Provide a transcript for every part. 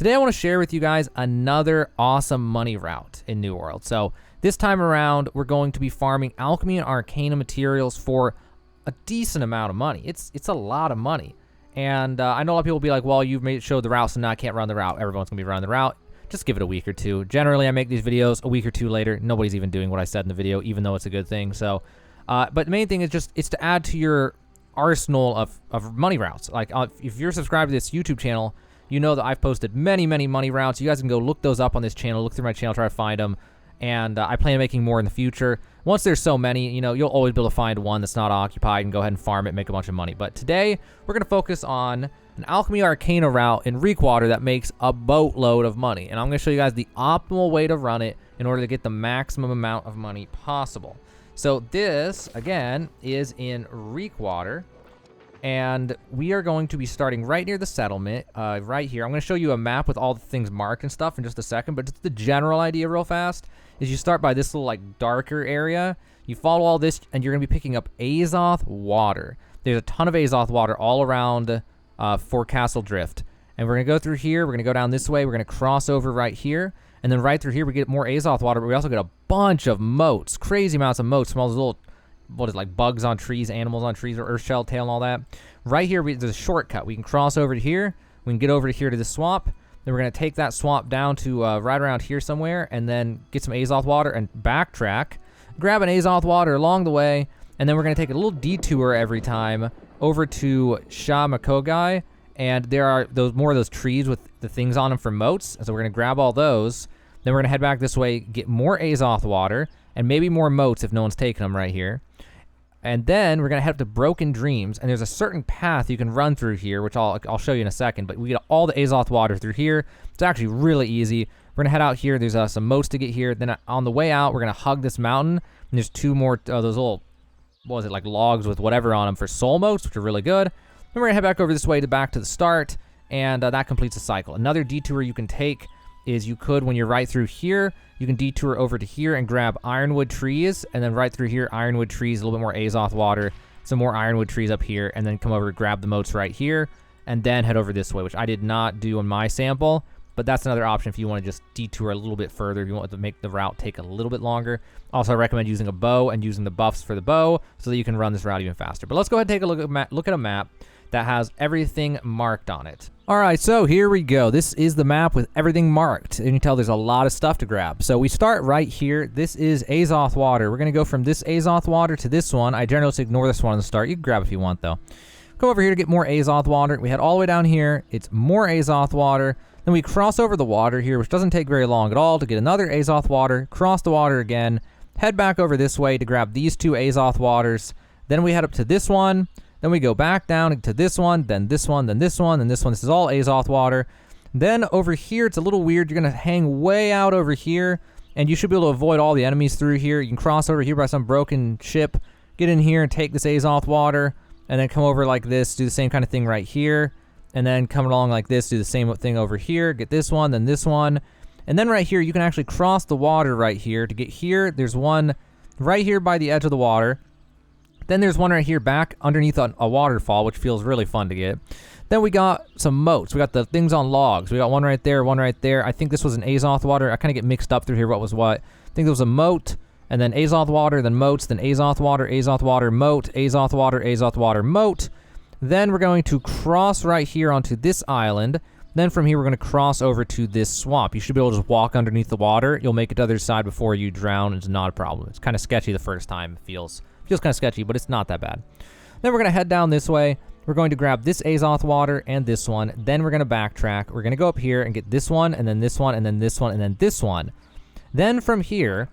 Today I want to share with you guys another awesome money route in New World. So this time around, we're going to be farming alchemy and arcana materials for a decent amount of money. It's a lot of money. And I know a lot of people will be like, well, you've showed the route, so now I can't run the route. Everyone's going to be running the route. Just give it a week or two. Generally, I make these videos a week or two later. Nobody's even doing what I said in the video, even though it's a good thing. So, but the main thing is it's to add to your arsenal of money routes. Like, if you're subscribed to this YouTube channel, you know that I've posted many money routes. You guys can go look those up on this channel, look through my channel, try to find them. And I plan on making more in the future. Once there's so many, you know, you'll always be able to find one that's not occupied and go ahead and farm it, make a bunch of money. But today, we're going to focus on an alchemy arcana route in Reekwater that makes a boatload of money. And I'm going to show you guys the optimal way to run it in order to get the maximum amount of money possible. So this, again, is in Reekwater. And we are going to be starting right near the settlement, right here. I'm going to show you a map with all the things marked and stuff in just a second, but just the general idea real fast is you start by this little, like, darker area. You follow all this, and you're going to be picking up Azoth water. There's a ton of Azoth water all around Forecastle Drift. And we're going to go through here. We're going to go down this way. We're going to cross over right here. And then right through here, we get more Azoth water, but we also get a bunch of moats, crazy amounts of moats from all those little, what is it, like bugs on trees, animals on trees, or earth shell tail and all that. Right here, there's a shortcut. We can cross over to here. We can get over to here to the swamp. Then we're going to take that swamp down to right around here somewhere and then get some Azoth water and backtrack. Grab an Azoth water along the way. And then we're going to take a little detour every time over to Shah Makogai. And there are more of those trees with the things on them for moats. And so we're going to grab all those. Then we're going to head back this way, get more Azoth water, and maybe more moats if no one's taking them right here. And then we're going to head up to Broken Dreams, and there's a certain path you can run through here, which I'll show you in a second, but we get all the Azoth water through here. It's actually really easy. We're going to head out here. There's some moats to get here. Then on the way out, we're going to hug this mountain, and there's two more those little, what was it, like logs with whatever on them for soul moats, which are really good. Then we're going to head back over this way back to the start, and that completes the cycle. Another detour you can take is you could, when you're right through here, you can detour over to here and grab ironwood trees, and then right through here, ironwood trees, a little bit more Azoth water, some more ironwood trees up here, and then come over, grab the moats right here, and then head over this way, which I did not do on my sample, but that's another option if you want to just detour a little bit further, if you want to make the route take a little bit longer. Also, I recommend using a bow and using the buffs for the bow so that you can run this route even faster. But let's go ahead and take a look at a map that has everything marked on it. All right, so here we go. This is the map with everything marked. And you can tell there's a lot of stuff to grab. So we start right here. This is Azoth water. We're going to go from this Azoth water to this one. I generally ignore this one on the start. You can grab if you want, though. Come over here to get more Azoth water. We head all the way down here. It's more Azoth water. Then we cross over the water here, which doesn't take very long at all, to get another Azoth water. Cross the water again. Head back over this way to grab these two Azoth waters. Then we head up to this one. Then we go back down to this one, then this one, then this one, then this one. This is all Azoth water. Then over here, it's a little weird. You're going to hang way out over here, and you should be able to avoid all the enemies through here. You can cross over here by some broken ship, get in here and take this Azoth water, and then come over like this, do the same kind of thing right here, and then come along like this, do the same thing over here, get this one, then this one. And then right here, you can actually cross the water right here. To get here, there's one right here by the edge of the water. Then there's one right here back underneath a waterfall, which feels really fun to get. Then we got some moats. We got the things on logs. We got one right there, one right there. I think this was an Azoth water. I kind of get mixed up through here what was what. I think there was a moat, and then Azoth water, then moats, then Azoth water, moat, Azoth water, moat. Then we're going to cross right here onto this island. Then from here, we're going to cross over to this swamp. You should be able to just walk underneath the water. You'll make it to the other side before you drown. It's not a problem. It's kind of sketchy the first time. It feels kind of sketchy, but it's not that bad. Then we're going to head down this way. We're going to grab this Azoth water and this one. Then we're going to backtrack. We're going to go up here and get this one, and then this one, and then this one, and then this one. Then from here,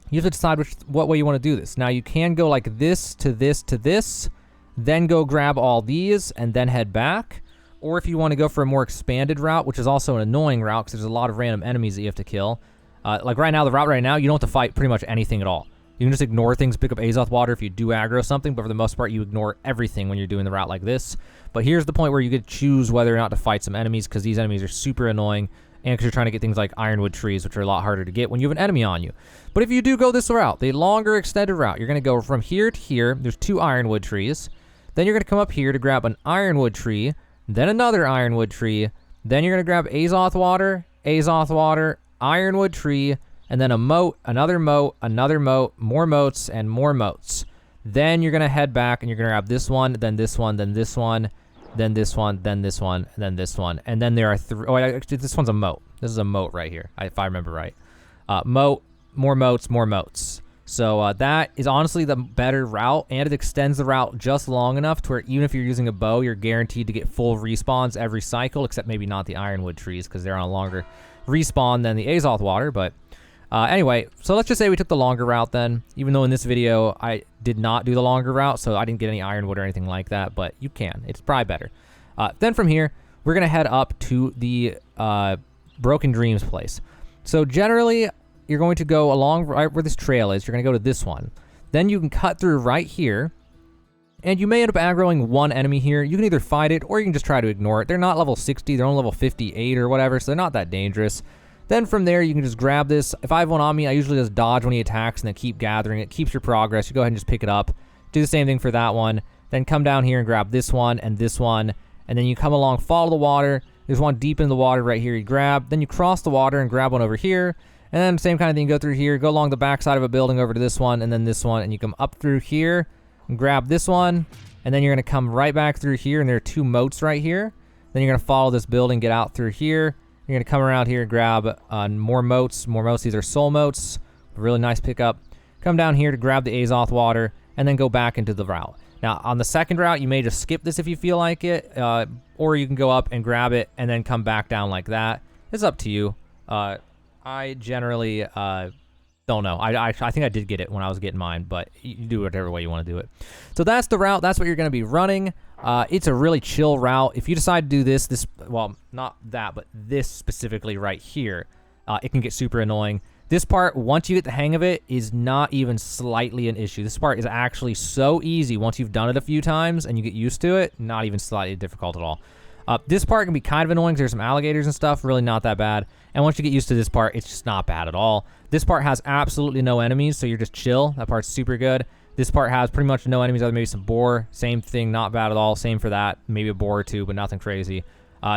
you have to decide what way you want to do this. Now, you can go like this to this to this, then go grab all these, and then head back. Or if you want to go for a more expanded route, which is also an annoying route because there's a lot of random enemies that you have to kill. Like right now, the route right now, you don't have to fight pretty much anything at all. You can just ignore things, pick up Azoth water if you do aggro something, but for the most part, you ignore everything when you're doing the route like this. But here's the point where you get to choose whether or not to fight some enemies, because these enemies are super annoying, and because you're trying to get things like ironwood trees, which are a lot harder to get when you have an enemy on you. But if you do go this route, the longer extended route, you're going to go from here to here. There's 2 ironwood trees. Then you're going to come up here to grab an ironwood tree, then another ironwood tree, Then you're going to grab Azoth water, ironwood tree, and then a moat, another moat, more moats, and more moats. Then you're going to head back and you're going to grab this one, then this one, then this one, then this one, then this one, and then this one. And then there are three. Oh, actually, this one's a moat. This is a moat right here, if I remember right. Moat, more moats, more moats. So that is honestly the better route, and it extends the route just long enough to where even if you're using a bow, you're guaranteed to get full respawns every cycle, except maybe not the ironwood trees because they're on a longer respawn than the Azoth water. But anyway, so let's just say we took the longer route then, even though in this video I did not do the longer route, so I didn't get any ironwood or anything like that, but you can. It's probably better. Then from here, we're going to head up to the Broken Dreams place. So generally, you're going to go along right where this trail is. You're going to go to this one. Then you can cut through right here, and you may end up aggroing one enemy here. You can either fight it, or you can just try to ignore it. They're not level 60. They're only level 58 or whatever, so they're not that dangerous. Then from there, you can just grab this. If I have one on me, I usually just dodge when he attacks and then keep gathering. It keeps your progress. You go ahead and just pick it up. Do the same thing for that one. Then come down here and grab this one, and then you come along, follow the water. There's one deep in the water right here you grab. Then you cross the water and grab one over here. And then same kind of thing, go through here, go along the back side of a building over to this one, and then this one, and you come up through here and grab this one, and then you're going to come right back through here, and there are two moats right here. Then you're going to follow this building, get out through here. You're going to come around here and grab more moats. These are soul moats. Really nice pickup. Come down here to grab the Azoth water, and then go back into the route. Now, on the second route, you may just skip this if you feel like it, or you can go up and grab it, and then come back down like that. It's up to you. I generally don't know. I think I did get it when I was getting mine, but you do whatever way you want to do it. So that's the route. That's what you're going to be running. It's a really chill route. If you decide to do this, well, not that, but this specifically right here, it can get super annoying. This part, once you get the hang of it, is not even slightly an issue. This part is actually so easy once you've done it a few times and you get used to it. Not even slightly difficult at all. This part can be kind of annoying because there's some alligators and stuff, really not that bad. And once you get used to this part, it's just not bad at all. This part has absolutely no enemies, so you're just chill. That part's super good. This part has pretty much no enemies other than maybe some boar. Same thing, not bad at all. Same for that. Maybe a boar or two, but nothing crazy.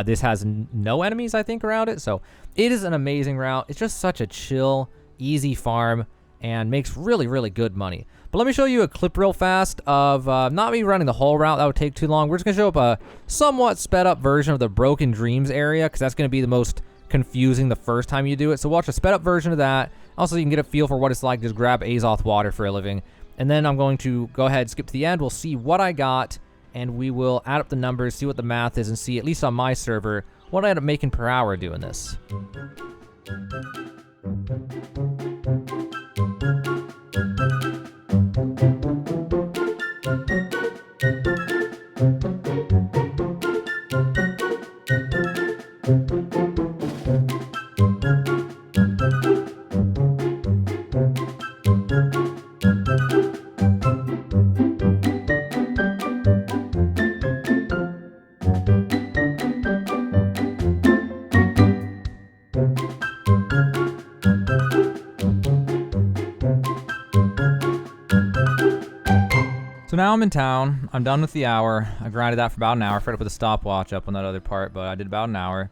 This has no enemies, I think, around it. So it is an amazing route. It's just such a chill, easy farm and makes really, really good money. But let me show you a clip real fast of not me running the whole route. That would take too long. We're just going to show up a somewhat sped up version of the Broken Dreams area because that's going to be the most confusing the first time you do it. So watch a sped up version of that. Also, you can get a feel for what it's like. Just grab Azoth water for a living. And then I'm going to go ahead, skip to the end. We'll see what I got, and we will add up the numbers, see what the math is, and see, at least on my server, what I end up making per hour doing this. So now I'm in town. I'm done with the hour. I grinded that for about an hour. I forgot to put the stopwatch up on that other part, but I did about an hour.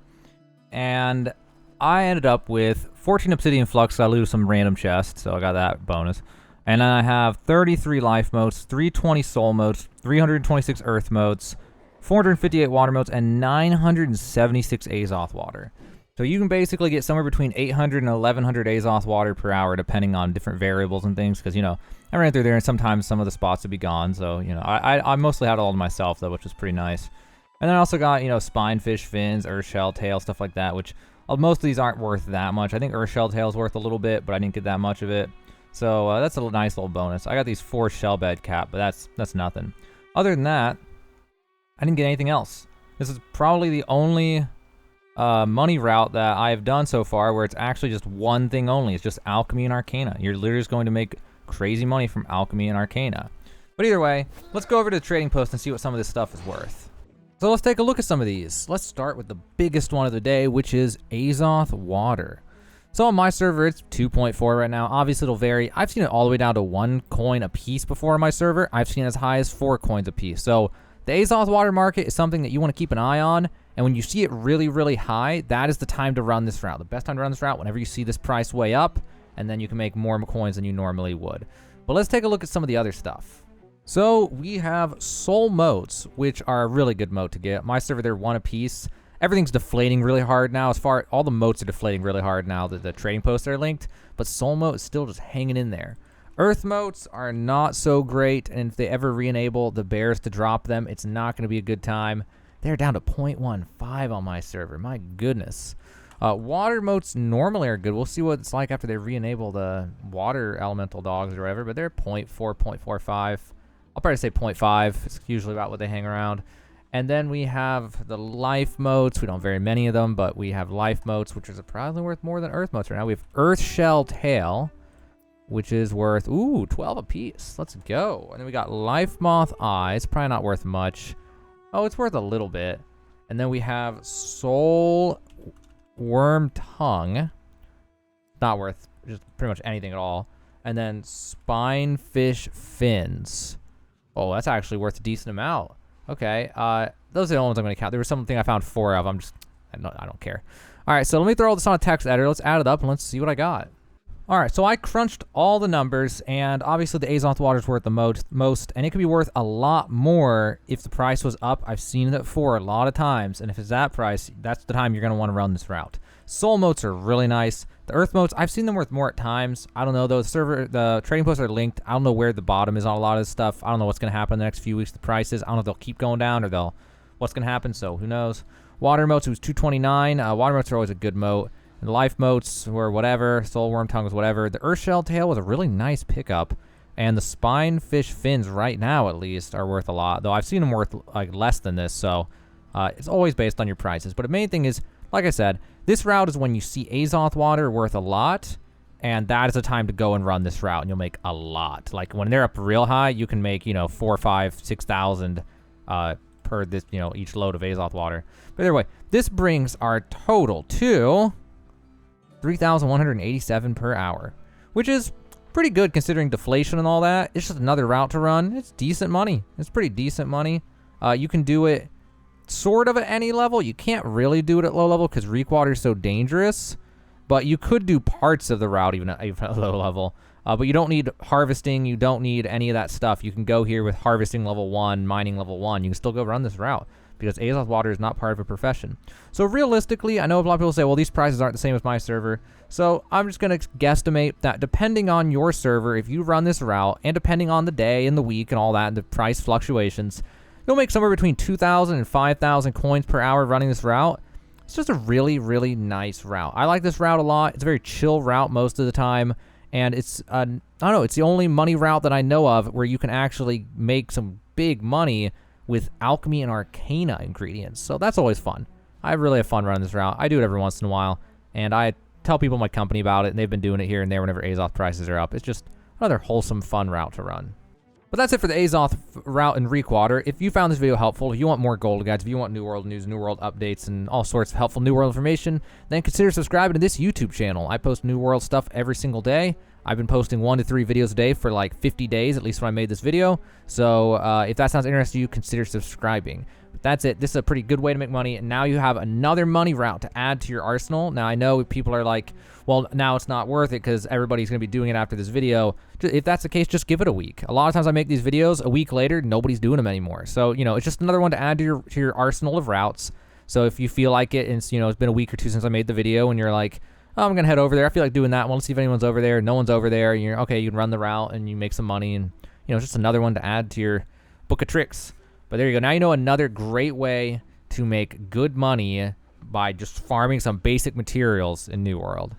And I ended up with 14 obsidian flux. I looted some random chests, so I got that bonus. And then I have 33 life motes, 320 soul motes, 326 earth motes, 458 water motes, and 976 Azoth water. So you can basically get somewhere between 800 and 1100 Azoth water per hour, depending on different variables and things. Because, you know, I ran through there and sometimes some of the spots would be gone. So, you know, I mostly had it all to myself, though, which was pretty nice. And then I also got, you know, spinefish, fins, earthshell, tail, stuff like that, which most of these aren't worth that much. I think earthshell tail is worth a little bit, but I didn't get that much of it. So that's a nice little bonus. I got these 4 shell bed cap, but that's nothing. Other than that, I didn't get anything else. This is probably the only money route that I've done so far where it's actually just one thing only. It's just alchemy and arcana. You're literally just going to make crazy money from alchemy and arcana. But either way, let's go over to the trading post and see what some of this stuff is worth. So let's take a look at some of these. Let's start with the biggest one of the day, which is Azoth water. So on my server, it's 2.4 right now. Obviously, it'll vary. I've seen it all the way down to 1 coin a piece before on my server. I've seen it as high as 4 coins a piece. So the Azoth water market is something that you want to keep an eye on. And when you see it really, really high, that is the time to run this route. The best time to run this route, whenever you see this price way up, and then you can make more coins than you normally would. But let's take a look at some of the other stuff. So we have soul motes, which are a really good mote to get. My server, they're 1 apiece. Everything's deflating really hard now. All the motes are deflating really hard now that the trading posts are linked. But soul mote is still just hanging in there. Earth motes are not so great, and if they ever re-enable the bears to drop them, it's not going to be a good time. They're down to 0.15 on my server. My goodness. Water motes normally are good. We'll see what it's like after they re-enable the water elemental dogs or whatever, but they're 0.4, 0.45. I'll probably say 0.5. It's usually about what they hang around. And then we have the life motes. We don't have very many of them, but we have life motes, which are surprisingly worth more than earth motes right now. We have earth shell tail, which is worth, 12 apiece. Let's go. And then we got life moth eyes. Probably not worth much. Oh, it's worth a little bit. And then we have soul worm tongue. Not worth just pretty much anything at all. And then spine fish fins. Oh, that's actually worth a decent amount. Okay, those are the only ones I'm going to count. There was something I found 4 of. I don't care. All right, so let me throw this on a text editor. Let's add it up and let's see what I got. All right, so I crunched all the numbers, and obviously the Azoth water is worth the most, and it could be worth a lot more if the price was up. I've seen it for a lot of times, and if it's that price, that's the time you're going to want to run this route. Soul motes are really nice. The earth motes, I've seen them worth more at times. I don't know, though. The trading posts are linked. I don't know where the bottom is on a lot of this stuff. I don't know what's going to happen in the next few weeks. The prices, I don't know if they'll keep going down or what's going to happen, so who knows. Water motes, it was 229. Water motes are always a good mote. And the life motes were whatever. Soul worm tongue was whatever. The earth shell tail was a really nice pickup. And the spine fish fins, right now at least, are worth a lot. Though I've seen them worth like less than this, so it's always based on your prices. But the main thing is, like I said, this route is when you see Azoth water worth a lot, and that is the time to go and run this route, and you'll make a lot. Like when they're up real high, you can make 4, 5, 6,000 per this each load of Azoth water. But either way, this brings our total to 3,187 per hour, which is pretty good considering deflation and all that. It's just another route to run. It's decent money. It's pretty decent money. You can do it sort of at any level. You can't really do it at low level because Reekwater is so dangerous, but you could do parts of the route even at low level. But you don't need harvesting. You don't need any of that stuff. You can go here with harvesting level 1, mining level 1. You can still go run this route because Azoth water is not part of a profession. So realistically, I know a lot of people say, well, these prices aren't the same as my server. So I'm just going to guesstimate that depending on your server, if you run this route, and depending on the day and the week and all that, and the price fluctuations, you'll make somewhere between 2,000 and 5,000 coins per hour running this route. It's just a really, really nice route. I like this route a lot. It's a very chill route most of the time. And it's, I don't know, it's the only money route that I know of where you can actually make some big money with alchemy and arcana ingredients. So that's always fun. I really have fun running this route. I do it every once in a while. And I tell people in my company about it, and they've been doing it here and there whenever Azoth prices are up. It's just another wholesome, fun route to run. But that's it for the Azoth route in Reekwater. If you found this video helpful, if you want more gold guides, if you want New World news, New World updates, and all sorts of helpful New World information, then consider subscribing to this YouTube channel. I post New World stuff every single day. I've been posting 1 to 3 videos a day for like 50 days, at least when I made this video. So if that sounds interesting to you, consider subscribing. But that's it. This is a pretty good way to make money. And now you have another money route to add to your arsenal. Now, I know people are like, well, now it's not worth it because everybody's going to be doing it after this video. If that's the case, just give it a week. A lot of times I make these videos, a week later, nobody's doing them anymore. So, it's just another one to add to your arsenal of routes. So if you feel like it, and it's been a week or 2 since I made the video, and you're like, oh, I'm going to head over there. I feel like doing that. Well, let's see if anyone's over there. No one's over there. You're okay. You can run the route and you make some money, and it's just another one to add to your book of tricks. But there you go. Now you know another great way to make good money by just farming some basic materials in New World.